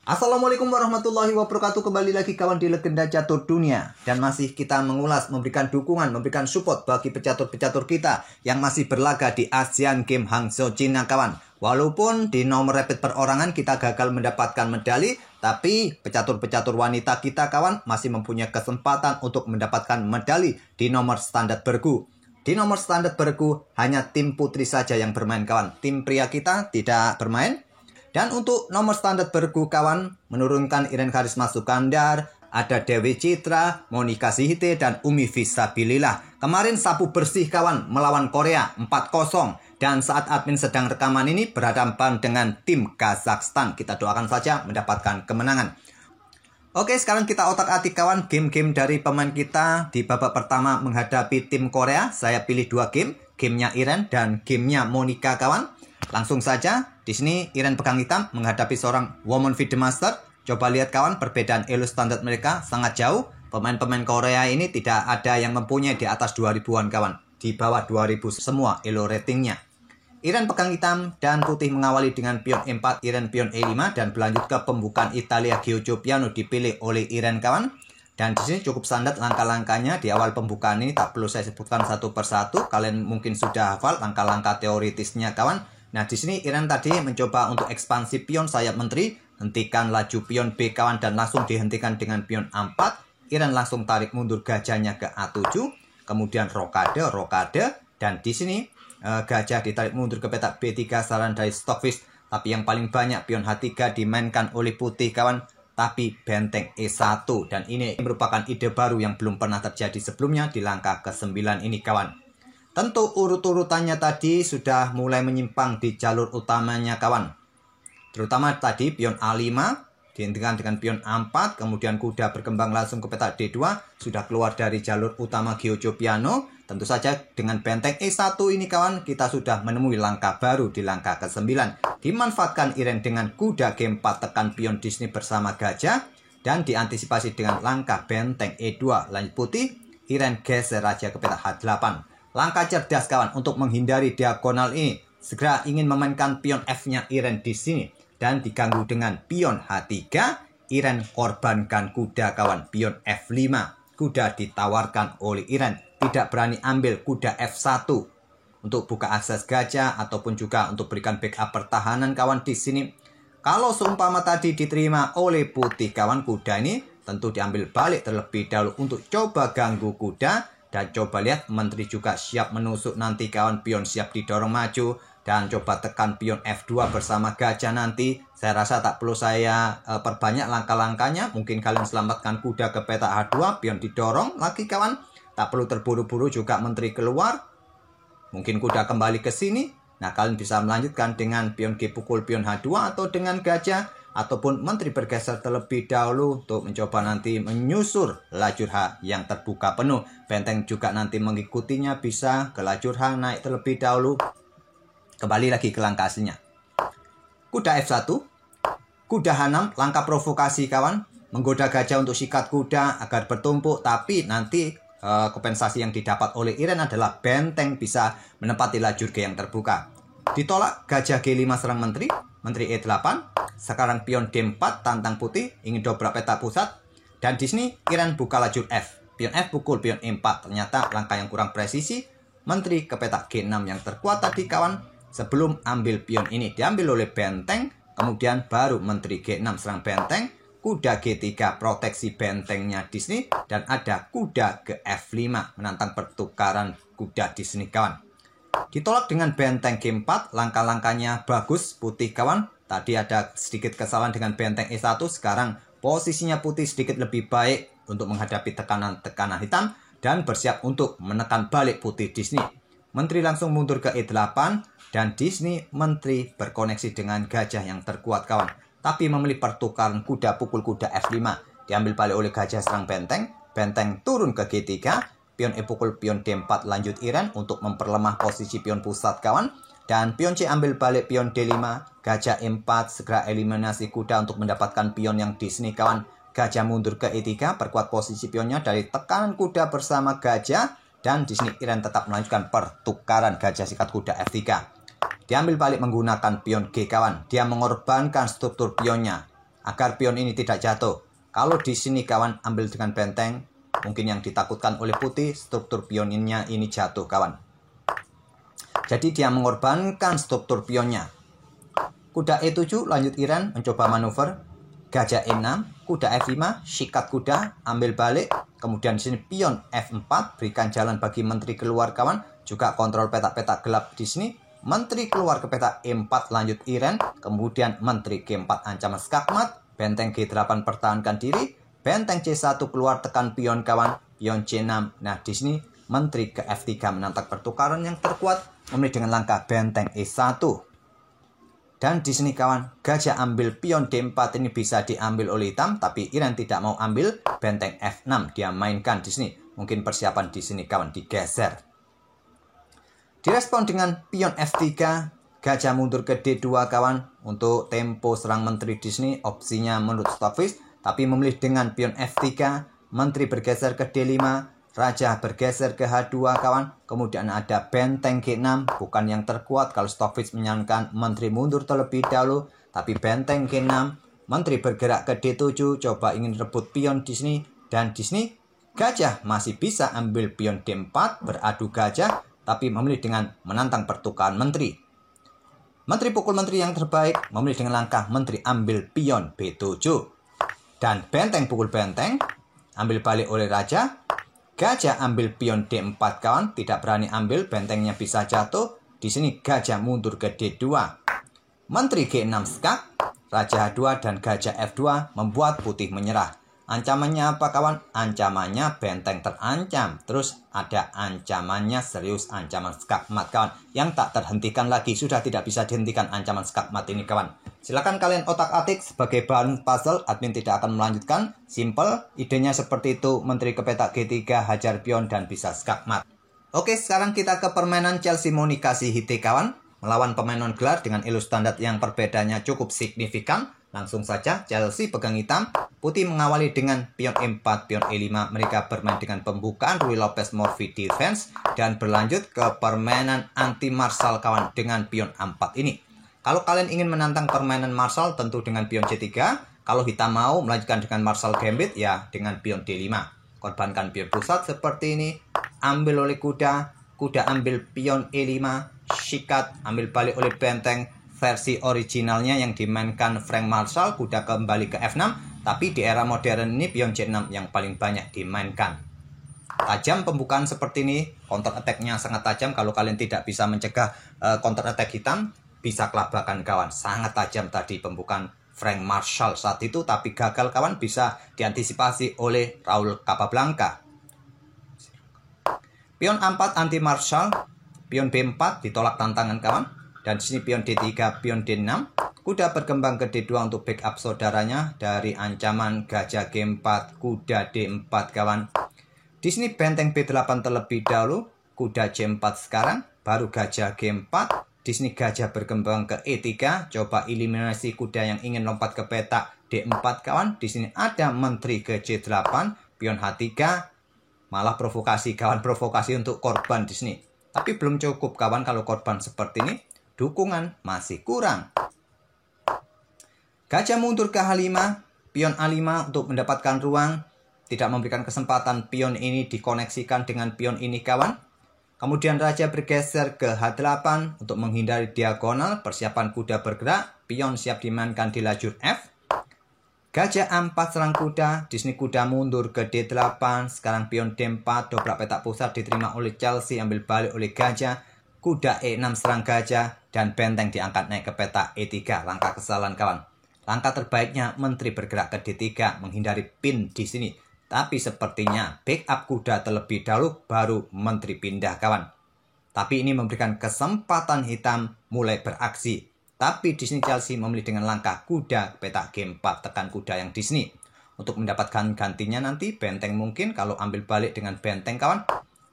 Assalamualaikum warahmatullahi wabarakatuh. Kembali lagi kawan di Legenda Catur Dunia. Dan masih kita mengulas, memberikan dukungan, memberikan support bagi pecatur-pecatur kita yang masih berlaga di Asian Games Hangzhou, China kawan. Walaupun di nomor rapid perorangan kita gagal mendapatkan medali, tapi pecatur-pecatur wanita kita kawan masih mempunyai kesempatan untuk mendapatkan medali di nomor standar bergu. Di nomor standar bergu hanya tim putri saja yang bermain kawan. Tim pria kita tidak bermain. Dan untuk nomor standar bergu kawan, menurunkan Iren Karisma Sukandar, ada Dewi Citra, Monica Sihite, dan Umi Fisabilillah. Kemarin sapu bersih kawan melawan Korea 4-0. Dan saat admin sedang rekaman ini berhadapan dengan tim Kazakhstan. Kita doakan saja mendapatkan kemenangan. Oke, sekarang kita otak-atik kawan game-game dari pemain kita di babak pertama menghadapi tim Korea. Saya pilih 2 game, gamenya Iren dan gamenya Monica kawan. Langsung saja, di sini Iren pegang hitam menghadapi seorang Woman FIDE Master. Coba lihat kawan, perbedaan elo standar mereka sangat jauh. Pemain-pemain Korea ini tidak ada yang mempunyai di atas 2000-an kawan. Di bawah 2000 semua elo ratingnya. Iren pegang hitam dan putih mengawali dengan pion E4, Iren pion E5 dan berlanjut ke pembukaan Italia Giojo Piano dipilih oleh Iren kawan. Dan di sini cukup standar langkah-langkahnya di awal pembukaan ini, tak perlu saya sebutkan satu persatu. Kalian mungkin sudah hafal langkah-langkah teoritisnya kawan. Nah, di sini Iren tadi mencoba untuk ekspansi pion sayap menteri, hentikan laju pion B kawan dan langsung dihentikan dengan pion A4. Iren langsung tarik mundur gajahnya ke A7, kemudian rokade, dan di sini gajah ditarik mundur ke petak B3 saran dari Stockfish. Tapi yang paling banyak pion H3 dimainkan oleh putih kawan, tapi benteng E1, dan ini merupakan ide baru yang belum pernah terjadi sebelumnya di langkah ke-9 ini kawan. Tentu urut-urutannya tadi sudah mulai menyimpang di jalur utamanya kawan. Terutama tadi pion A5 dihentikan dengan pion A4, kemudian kuda berkembang langsung ke petak D2, sudah keluar dari jalur utama Giojo Piano. Tentu saja dengan benteng E1 ini kawan, kita sudah menemui langkah baru di langkah ke-9. Dimanfaatkan Iren dengan kuda G4 tekan pion Disney bersama gajah, dan diantisipasi dengan langkah benteng E2 lanjut putih, Iren geser raja ke petak H8. Langkah cerdas kawan untuk menghindari diagonal ini. Segera ingin memainkan pion F-nya Iren di sini. Dan diganggu dengan pion H3. Iren korbankan kuda kawan. Pion F5. Kuda ditawarkan oleh Iren. Tidak berani ambil kuda F1. Untuk buka akses gajah. Ataupun juga untuk berikan backup pertahanan kawan di sini. Kalau seumpama tadi diterima oleh putih kawan, kuda ini tentu diambil balik terlebih dahulu untuk coba ganggu kuda. Dan coba lihat menteri juga siap menusuk nanti kawan, pion siap didorong maju. Dan coba tekan pion F2 bersama gajah nanti. Saya rasa tak perlu saya perbanyak langkah-langkahnya. Mungkin kalian selamatkan kuda ke petak H2, pion didorong lagi kawan. Tak perlu terburu-buru juga menteri keluar. Mungkin kuda kembali ke sini. Nah, kalian bisa melanjutkan dengan pion G pukul pion H2 atau dengan gajah. Ataupun menteri bergeser terlebih dahulu untuk mencoba nanti menyusur lajur H yang terbuka penuh. Benteng juga nanti mengikutinya, bisa ke lajur H naik terlebih dahulu. Kembali lagi ke langkah aslinya. Kuda F1, kuda H6, langkah provokasi kawan. Menggoda gajah untuk sikat kuda agar bertumpuk, tapi nanti kompensasi yang didapat oleh Iren adalah benteng bisa menempati lajur G yang terbuka. Ditolak gajah G5 serang menteri E8. Sekarang pion D4 tantang putih, ingin dobrak peta pusat. Dan di sini Iren buka lajur F. Pion F pukul pion E4. Ternyata langkah yang kurang presisi. Menteri ke petak G6 yang terkuat tadi kawan. Sebelum ambil pion ini diambil oleh benteng. Kemudian baru menteri G6 serang benteng. Kuda G3 proteksi bentengnya di sini. Dan ada kuda ke F5 menantang pertukaran kuda di sini kawan. Ditolak dengan benteng G4. Langkah-langkahnya bagus putih kawan. Tadi ada sedikit kesalahan dengan benteng E1. Sekarang posisinya putih sedikit lebih baik untuk menghadapi tekanan-tekanan hitam. Dan bersiap untuk menekan balik putih di sini. Menteri langsung mundur ke E8. Dan di sini menteri berkoneksi dengan gajah yang terkuat kawan. Tapi memilih pertukaran kuda pukul kuda F5. Diambil balik oleh gajah serang benteng. Benteng turun ke G3. Pion E pukul pion D4 lanjut Iren untuk memperlemah posisi pion pusat kawan. Dan pion C ambil balik pion D5. Gajah E4 segera eliminasi kuda untuk mendapatkan pion yang di sini kawan. Gajah mundur ke E3, perkuat posisi pionnya dari tekanan kuda bersama gajah. Dan di sini Iren tetap melanjutkan pertukaran gajah sikat kuda F3. Diambil balik menggunakan pion G kawan. Dia mengorbankan struktur pionnya agar pion ini tidak jatuh. Kalau di sini kawan ambil dengan benteng, mungkin yang ditakutkan oleh putih struktur pionnya ini jatuh kawan. Jadi dia mengorbankan struktur pionnya. Kuda E7 lanjut Iran mencoba manuver. Gajah E6, kuda F5, sikat kuda, ambil balik. Kemudian di sini pion F4, berikan jalan bagi menteri keluar kawan. Juga kontrol petak-petak gelap di sini. Menteri keluar ke petak E4 lanjut Iran. Kemudian menteri G4 ancaman skakmat. Benteng G8 pertahankan diri. Benteng C1 keluar tekan pion kawan. Pion C6. Nah di sini menteri ke F3 menantang pertukaran yang terkuat. Memilih dengan langkah benteng E1. Dan di sini kawan, gajah ambil pion D4 ini bisa diambil oleh hitam, tapi Iran tidak mau ambil. Benteng F6 dia mainkan di sini. Mungkin persiapan di sini kawan digeser. Direspon dengan pion F3, gajah mundur ke D2 kawan. Untuk tempo serang menteri di sini opsinya menurut Stockfish, tapi memilih dengan pion F3, menteri bergeser ke D5. Raja bergeser ke H2 kawan. Kemudian ada benteng G6. Bukan yang terkuat kalau Stockfish menyarankan menteri mundur terlebih dahulu. Tapi benteng G6. Menteri bergerak ke D7. Coba ingin rebut pion di sini. Dan di sini gajah masih bisa ambil pion D4. Beradu gajah. Tapi memilih dengan menantang pertukaran menteri. Menteri pukul menteri yang terbaik. Memilih dengan langkah menteri ambil pion B7. Dan benteng pukul benteng. Ambil balik oleh raja. Gajah ambil pion D4 kawan, tidak berani ambil, bentengnya bisa jatuh. Di sini gajah mundur ke D2. Menteri G6 skak, raja H2 dan gajah F2 membuat putih menyerah. Ancamannya apa kawan? Ancamannya benteng terancam. Terus ada ancamannya serius, ancaman skakmat kawan. Yang tak terhentikan lagi, sudah tidak bisa dihentikan ancaman skakmat ini kawan. Silakan kalian otak-atik sebagai bahan puzzle, admin tidak akan melanjutkan. Simple, idenya seperti itu, menteri ke petak G3, hajar pion dan bisa skakmat. Oke, sekarang kita ke permainan Chelsea Monikasi Hite kawan. Melawan pemain non-gelar dengan elo standar yang perbedaannya cukup signifikan. Langsung saja Chelsea pegang hitam, putih mengawali dengan pion E4, pion E5. Mereka bermain dengan pembukaan Rui Lopez Murphy defense dan berlanjut ke permainan anti Marshall kawan dengan pion A4 ini. Kalau kalian ingin menantang permainan Marshall tentu dengan pion C3. Kalau hitam mau melanjutkan dengan Marshall Gambit ya dengan pion D5. Korbankan pion pusat seperti ini. Ambil oleh kuda, kuda ambil pion E5, sikat, ambil balik oleh benteng. Versi originalnya yang dimainkan Frank Marshall, kuda kembali ke F6. Tapi di era modern ini pion C6 yang paling banyak dimainkan. Tajam pembukaan seperti ini, counter attack-nya sangat tajam. Kalau kalian tidak bisa mencegah counter attack hitam, bisa kelabakan kawan. Sangat tajam tadi pembukaan Frank Marshall saat itu, tapi gagal kawan, bisa diantisipasi oleh Raul Capablanca. Pion A4 anti Marshall, pion B4 ditolak tantangan kawan. Dan di sini pion D3, pion D6. Kuda berkembang ke D2 untuk backup saudaranya dari ancaman gajah G4, kuda D4 kawan. Di sini benteng B8 terlebih dahulu, kuda C4 sekarang, baru gajah G4. Di sini gajah berkembang ke E3, coba eliminasi kuda yang ingin lompat ke petak D4 kawan. Di sini ada menteri ke C8, pion H3. Malah provokasi kawan, provokasi untuk korban di sini. Tapi belum cukup kawan kalau korban seperti ini. Dukungan masih kurang. Gajah mundur ke H5, pion A5 untuk mendapatkan ruang. Tidak memberikan kesempatan pion ini dikoneksikan dengan pion ini kawan. Kemudian raja bergeser ke H8 untuk menghindari diagonal. Persiapan kuda bergerak, pion siap dimainkan di lajur F. Gajah A4 serang kuda, di sini kuda mundur ke D8. Sekarang pion D4, dobrak petak pusat diterima oleh Chelsea, ambil balik oleh gajah. Kuda E6 serang gajah dan benteng diangkat naik ke petak E3. Langkah kesalahan kawan. Langkah terbaiknya menteri bergerak ke D3 menghindari pin di sini. Tapi sepertinya backup kuda terlebih dahulu baru menteri pindah kawan. Tapi ini memberikan kesempatan hitam mulai beraksi. Tapi di sini Chelsea memilih dengan langkah kuda petak G4 tekan kuda yang di sini. Untuk mendapatkan gantinya nanti benteng mungkin kalau ambil balik dengan benteng kawan.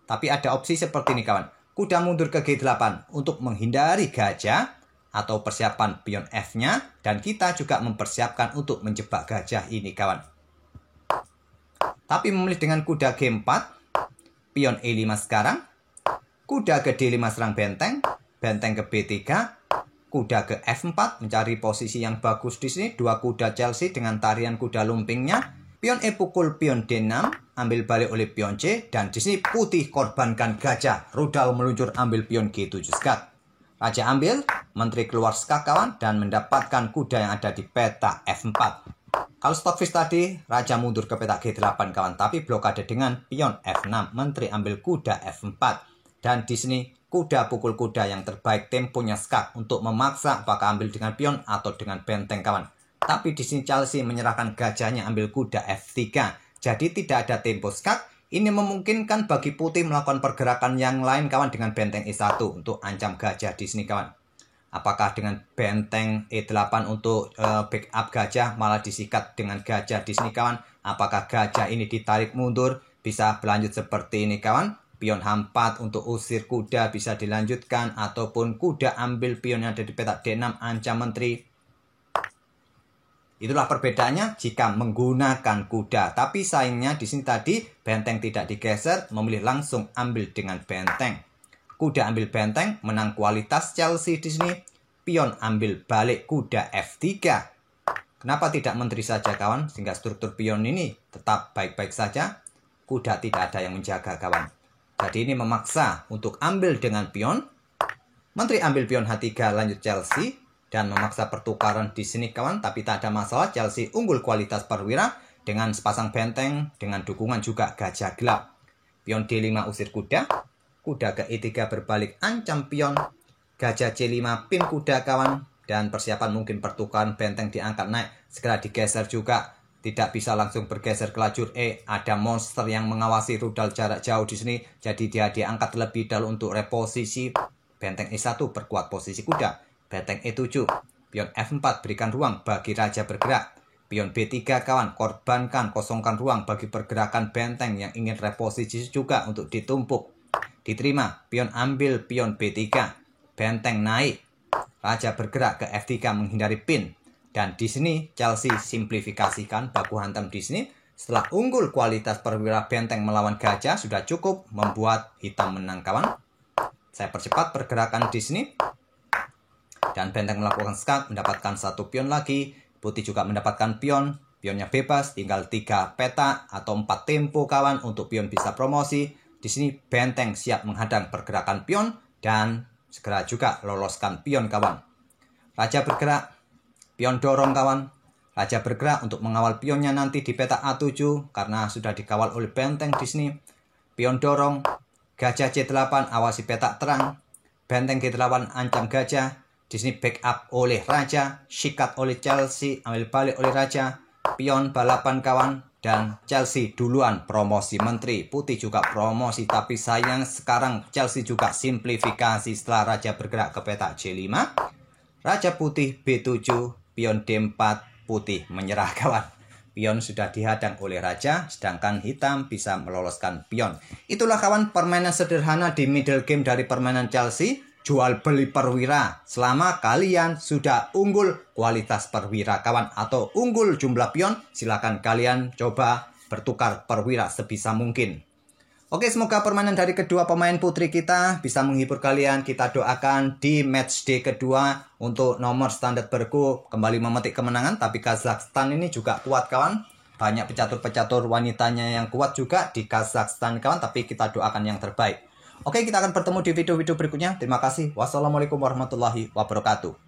Tapi ada opsi seperti ini kawan. Kuda mundur ke G8 untuk menghindari gajah atau persiapan pion F-nya. Dan kita juga mempersiapkan untuk menjebak gajah ini kawan. Tapi memilih dengan kuda G4, pion E5 sekarang. Kuda ke D5 serang benteng, benteng ke B3. kuda ke F4 mencari posisi yang bagus di sini. Dua kuda Chelsea dengan tarian kuda lumpingnya. Pion E pukul pion D6, ambil balik oleh pion C, dan di sini putih korbankan gajah. Rudal meluncur ambil pion G7 skak. Raja ambil, menteri keluar skak kawan, dan mendapatkan kuda yang ada di peta F4. Kalau stockfish tadi, raja mundur ke peta G8 kawan, tapi blokade dengan pion F6, menteri ambil kuda F4. Dan di sini kuda pukul kuda yang terbaik, temponya skak untuk memaksa apakah ambil dengan pion atau dengan benteng kawan. Tapi di sini Chelsea menyerahkan gajahnya ambil kuda F3. Jadi tidak ada tempo skak. Ini memungkinkan bagi putih melakukan pergerakan yang lain kawan dengan benteng E1 untuk ancam gajah di sini kawan. Apakah dengan benteng E8 untuk backup gajah malah disikat dengan gajah di sini kawan. Apakah gajah ini ditarik mundur bisa berlanjut seperti ini kawan. Pion H4 untuk usir kuda bisa dilanjutkan. Ataupun kuda ambil pion yang ada di peta D6 ancam menteri. Itulah perbedaannya jika menggunakan kuda. Tapi sayangnya di sini tadi benteng tidak digeser, memilih langsung ambil dengan benteng. Kuda ambil benteng, menang kualitas Chelsea di sini. Pion ambil balik kuda F3. Kenapa tidak menteri saja kawan? Sehingga struktur pion ini tetap baik-baik saja. Kuda tidak ada yang menjaga kawan. Jadi ini memaksa untuk ambil dengan pion. Menteri ambil pion H3 lanjut Chelsea. Dan memaksa pertukaran di sini kawan, tapi tak ada masalah. Chelsea unggul kualitas perwira dengan sepasang benteng, dengan dukungan juga gajah gelap. Pion D5 usir kuda, kuda ke E3 berbalik ancam pion, gajah C5 pin kuda kawan, dan persiapan mungkin pertukaran benteng diangkat naik, segera digeser juga. Tidak bisa langsung bergeser ke lajur E, ada monster yang mengawasi rudal jarak jauh di sini, jadi dia diangkat lebih dahulu untuk reposisi. Benteng E1 perkuat posisi kuda. Benteng E7, pion F4 berikan ruang bagi raja bergerak. Pion B3 kawan, korbankan, kosongkan ruang bagi pergerakan benteng yang ingin reposisi juga untuk ditumpuk. Diterima, pion ambil pion B3, benteng naik. Raja bergerak ke F3 menghindari pin. Dan di sini Chelsea simplifikasikan baku hantam di sini. Setelah unggul kualitas perwira benteng melawan gajah sudah cukup membuat hitam menang kawan. Saya percepat pergerakan di sini. Dan benteng melakukan skak, mendapatkan satu pion lagi. Putih juga mendapatkan pion. Pionnya bebas, tinggal 3 peta atau 4 tempo kawan untuk pion bisa promosi. Di sini benteng siap menghadang pergerakan pion. Dan segera juga loloskan pion kawan. Raja bergerak, pion dorong kawan. Raja bergerak untuk mengawal pionnya nanti di peta A7. Karena sudah dikawal oleh benteng di sini. Pion dorong, gajah C8 awasi peta terang. Benteng G8 ancam gajah. Di sini backup oleh raja, sikat oleh Chelsea, ambil balik oleh raja, pion balapan kawan, dan Chelsea duluan promosi menteri. Putih juga promosi, tapi sayang sekarang Chelsea juga simplifikasi setelah raja bergerak ke peta C5. Raja putih B7, pion D4, putih menyerah kawan. Pion sudah dihadang oleh raja, sedangkan hitam bisa meloloskan pion. Itulah kawan permainan sederhana di middle game dari permainan Chelsea. Jual beli perwira selama kalian sudah unggul kualitas perwira kawan atau unggul jumlah pion, silakan kalian coba bertukar perwira sebisa mungkin. Oke, semoga permainan dari kedua pemain putri kita bisa menghibur kalian. Kita doakan di match day kedua untuk nomor standar bergu kembali memetik kemenangan. Tapi Kazakhstan ini juga kuat kawan. Banyak pecatur-pecatur wanitanya yang kuat juga di Kazakhstan kawan. Tapi kita doakan yang terbaik. Oke, kita akan bertemu di video-video berikutnya. Terima kasih. Wassalamualaikum warahmatullahi wabarakatuh.